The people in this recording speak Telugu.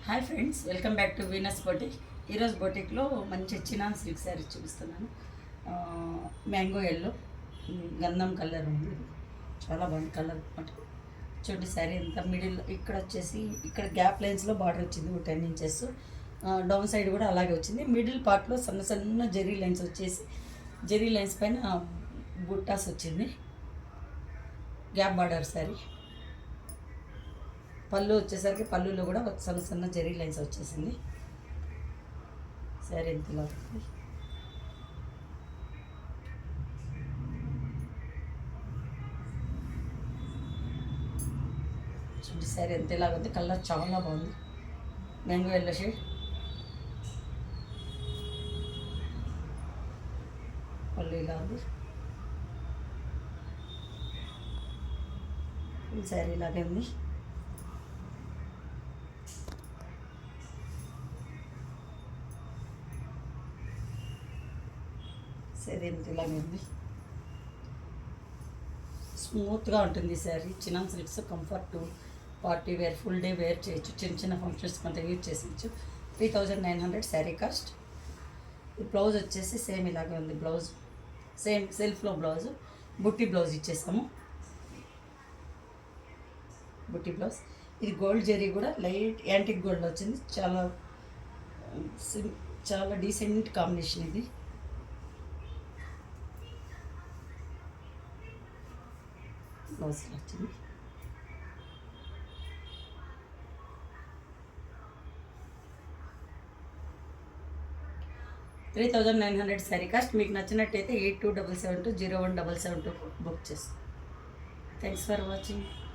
Hi friends, welcome back to Venus boutique. ఈరోజు బొటిక్లో మంచి చినాన్ సిల్క్ శారీ చూపిస్తున్నాను. మ్యాంగో ఎల్లో గంధం కలర్ ఉంది. చాలా బాగుంది కలర్ అనమాట. చూడండి శారీ ఎంత మిడిల్ ఇక్కడ వచ్చేసి ఇక్కడ గ్యాప్ లైన్స్లో బార్డర్ వచ్చింది 10 ఇంచెస్. డౌన్ సైడ్ కూడా అలాగే వచ్చింది. మిడిల్ పార్ట్లో సన్న సన్న జెరీ లైన్స్ వచ్చేసి జెరీ లైన్స్ పైన బుట్టాస్ వచ్చింది. Gap border sari. పళ్ళు వచ్చేసరికి పళ్ళులో కూడా సన్న సన్న జెరీ లైన్స్ వచ్చేసింది. శారీ ఎంతలా ఉంది. చూడండి శారీ ఎంత ఇలాగ ఉంది. కలర్ చాలా బాగుంది. Mango yellow shade. పళ్ళు ఇలా ఉంది. శారీ ఇలాగే ఉంది. శారీ ఎంత ఇలాగే ఉంది. స్మూత్గా ఉంటుంది saree. Chinon silks comfort, party wear, full day wear చేయొచ్చు. చిన్న చిన్న ఫంక్షన్స్ కొంత యూజ్ చేసేయచ్చు. 3900 శారీ కాస్ట్. ఈ బ్లౌజ్ వచ్చేసి సేమ్ ఇలాగే ఉంది. బ్లౌజ్ సేమ్ సెల్ఫ్లో బ్లౌజ్, బుట్టి బ్లౌజ్ ఇచ్చేసాము. బుట్టి బ్లౌజ్. ఇది గోల్డ్ జెరీ కూడా లైట్ యాంటిక్ గోల్డ్ వచ్చింది. చాలా డీసెంట్ కాంబినేషన్ ఇది. బ్లౌజ్ వచ్చింది. $3900 శారీ కాస్ట్. మీకు నచ్చినట్టయితే 8277201772 బుక్ చేస్తాం. Thanks for watching.